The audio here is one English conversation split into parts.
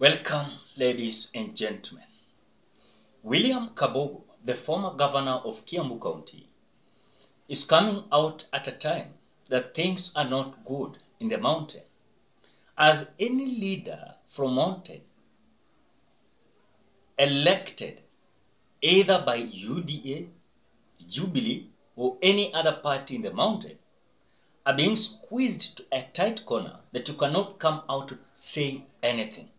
Welcome, ladies and gentlemen. William Kabogo, the former governor of Kiambu County, is coming out at a time that things are not good in the mountain. As any leader from mountain elected either by UDA, Jubilee, or any other party in the mountain are being squeezed to a tight corner that you cannot come out to say anything.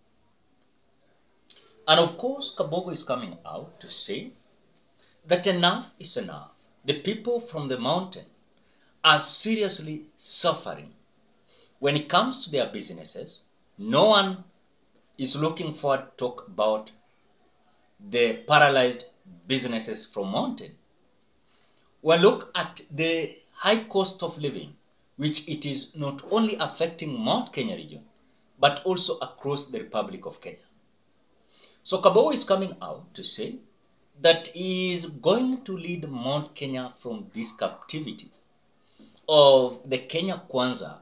And of course, Kabogo is coming out to say that enough is enough. The people from the mountain are seriously suffering. When it comes to their businesses, no one is looking forward to talk about the paralyzed businesses from mountain. Well, look at the high cost of living, which it is not only affecting Mount Kenya region, but also across the Republic of Kenya. So Kabogo is coming out to say that he is going to lead Mount Kenya from this captivity of the Kenya Kwanza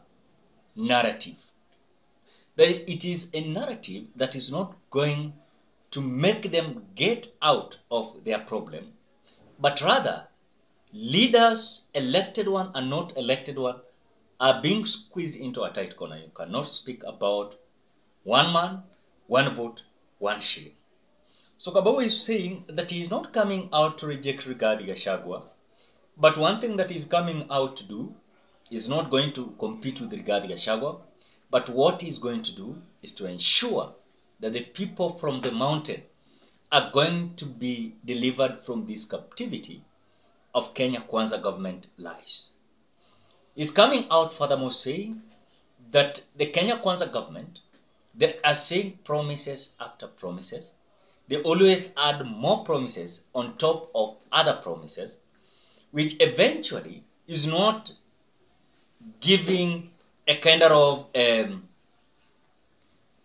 narrative. That it is a narrative that is not going to make them get out of their problem, but rather leaders, elected one and not elected one, are being squeezed into a tight corner. You cannot speak about one man, one vote, one shilling. So Kabogo is saying that he is not coming out to reject Rigathi Gachagua, but one thing that he's coming out to do is not going to compete with Rigathi Gachagua, but what he's going to do is to ensure that the people from the mountain are going to be delivered from this captivity of Kenya Kwanza government lies. He's coming out furthermore saying that the Kenya Kwanza government, they are saying promises after promises. They always add more promises on top of other promises, which eventually is not giving a kind of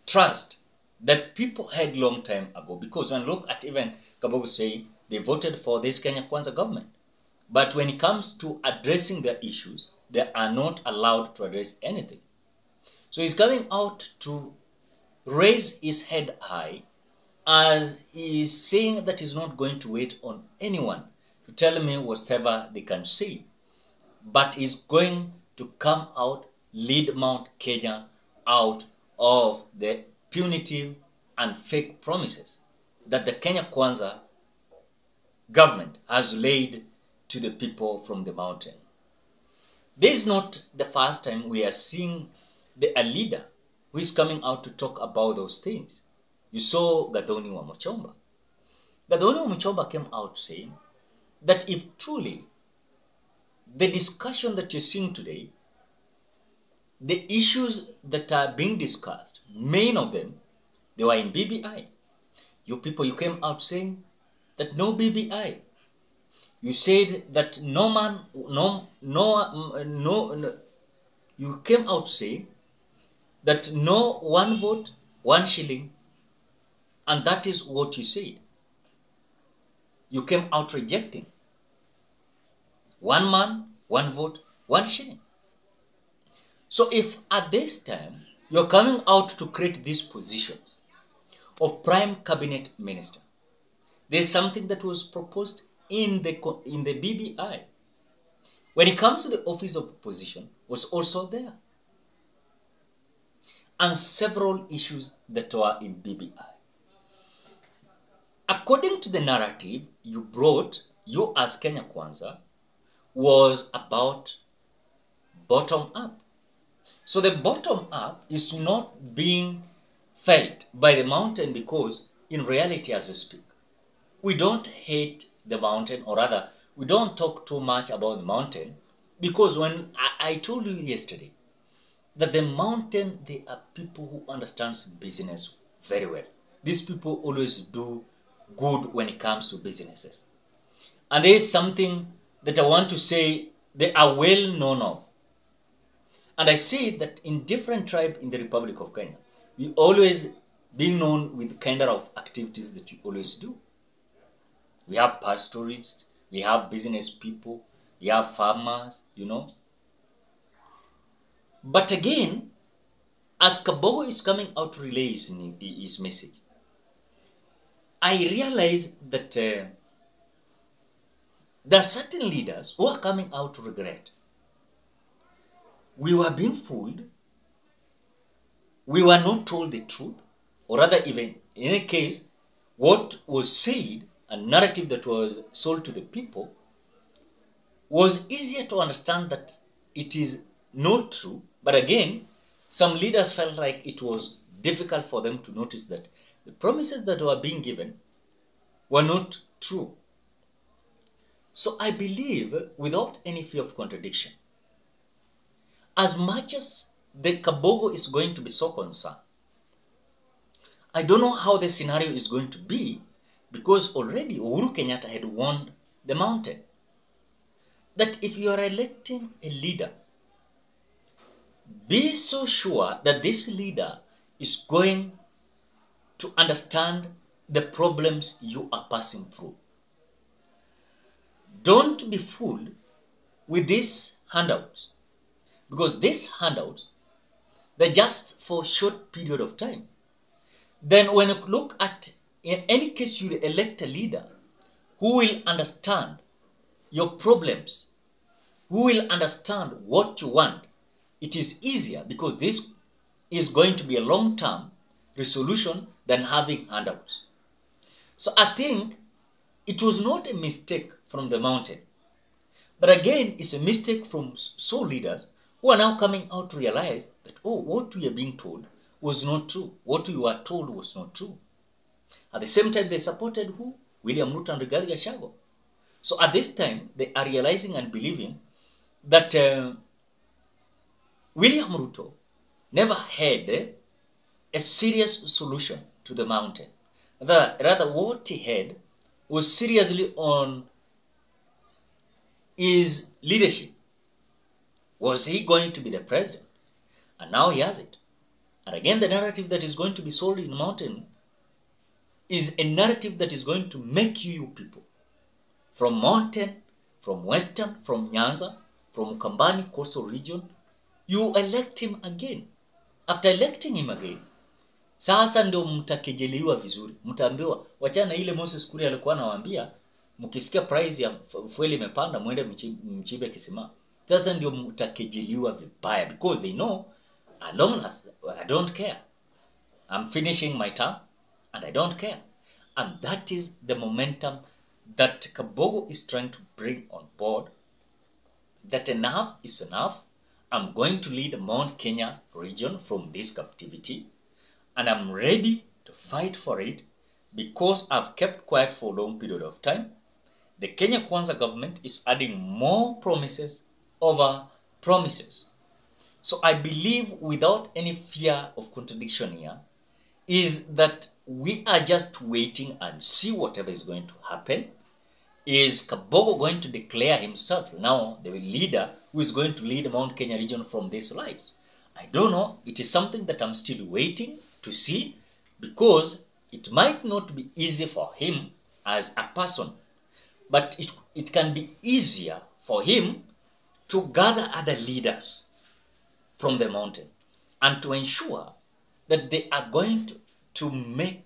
trust that people had long time ago. Because when look at even Kabogo saying they voted for this Kenya Kwanza government, but when it comes to addressing their issues, they are not allowed to address anything. So he's coming out to raise his head high, as he is saying that he's not going to wait on anyone to tell me whatever they can say, but he's going to come out, lead Mount Kenya out of the punitive and fake promises that the Kenya Kwanza government has laid to the people from the mountain. This is not the first time we are seeing a leader who is coming out to talk about those things. You saw Gathoni wa Muchomba. Gathoni wa Muchomba came out saying that if truly the discussion that you're seeing today, the issues that are being discussed, main of them, they were in BBI. You people, you came out saying that no BBI. You said that you came out saying that no one vote, one shilling, and that is what you said. You came out rejecting. One man, one vote, one shilling. So if at this time you're coming out to create these positions of prime cabinet minister, there's something that was proposed in the BBI. When it comes to the office of opposition, was also there. And several issues that were in BBI. According to the narrative you brought, you as Kenya Kwanza, was about bottom up. So the bottom up is not being felt by the mountain because in reality as we speak, we don't hate the mountain, or rather, we don't talk too much about the mountain, because when I told you yesterday that the mountain, they are people who understands business very well. These people always do good when it comes to businesses. And there is something that I want to say they are well known of. And I say that in different tribes in the Republic of Kenya, we always be known with the kind of activities that you always do. We have pastoralists, we have business people, we have farmers, you know. But again, as Kabogo is coming out to relay his message, I realize that there are certain leaders who are coming out to regret. We were being fooled. We were not told the truth, or rather, even in any case, what was said, a narrative that was sold to the people, was easier to understand that it is not true. But again, some leaders felt like it was difficult for them to notice that the promises that were being given were not true. So I believe, without any fear of contradiction, as much as the Kabogo is going to be so concerned, I don't know how the scenario is going to be, because already Uhuru Kenyatta had warned the mountain that if you are electing a leader, be so sure that this leader is going to understand the problems you are passing through. Don't be fooled with these handouts, because these handouts, they're just for a short period of time. Then when you look at, in any case, you elect a leader who will understand your problems, who will understand what you want, it is easier, because this is going to be a long-term resolution than having handouts. So I think it was not a mistake from the mountain. But again, it's a mistake from some leaders who are now coming out to realize that, oh, what we are being told was not true. What we were told was not true. At the same time, they supported who? William Ruto and Rigathi Gachagua. So at this time, they are realizing and believing that William Ruto never had a serious solution to the mountain. Rather, what he had was seriously on his leadership. Was he going to be the president? And now he has it. And again, the narrative that is going to be sold in the mountain is a narrative that is going to make you people from mountain, from western, from Nyanza, from Ukambani coastal region, you elect him again. After electing him again, sasa ndio mtakejeliwa vizuri. Mtaambiwa, wachana ile Moses Kuria alikuwa anawaambia, mkisikia price ya fueli imepanda mwende mchibe kisima. Sasa ndio mtakejeliwa vibaya, because they know, as long as I don't care, I'm finishing my term and I don't care. And that is the momentum that Kabogo is trying to bring on board, that enough is enough. I'm going to lead Mount Kenya region from this captivity, and I'm ready to fight for it, because I've kept quiet for a long period of time. The Kenya Kwanza government is adding more promises over promises. So I believe, without any fear of contradiction here, is that we are just waiting and see whatever is going to happen. Is Kabogo going to declare himself now the leader who is going to lead Mount Kenya region from these lies? I don't know. It is something that I'm still waiting to see, because it might not be easy for him as a person, but it can be easier for him to gather other leaders from the mountain and to ensure that they are going to make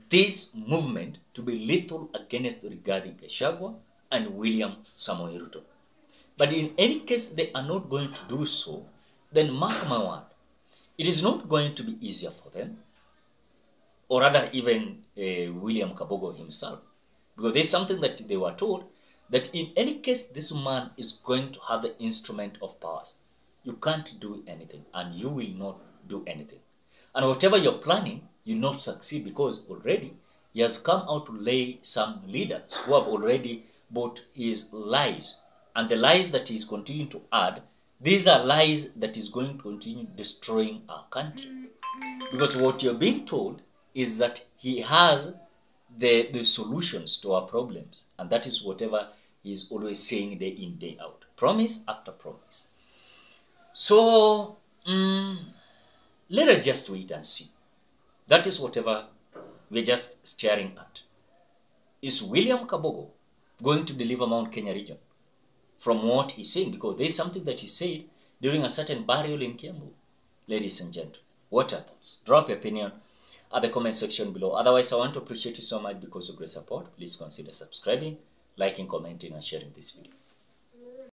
this movement to be lethal against Rigathi Gachagua and William Samoei Ruto. But in any case, they are not going to do so, then mark my word, it is not going to be easier for them, or rather even William Kabogo himself, because there's something that they were told, that in any case, this man is going to have the instrument of powers. You can't do anything, and you will not do anything. And whatever you're planning, you not succeed, because already he has come out to lay some leaders who have already bought his lies. And the lies that he's continuing to add, these are lies that is going to continue destroying our country. Because what you're being told is that he has the solutions to our problems. And that is whatever he's always saying day in, day out. Promise after promise. So, let us just wait and see. That is whatever we're just staring at. Is William Kabogo going to deliver Mount Kenya region from what he's saying? Because there's something that he said during a certain burial in Kiambu, ladies and gentlemen. What are your thoughts? Drop your opinion at the comment section below. Otherwise, I want to appreciate you so much because of your support. Please consider subscribing, liking, commenting, and sharing this video.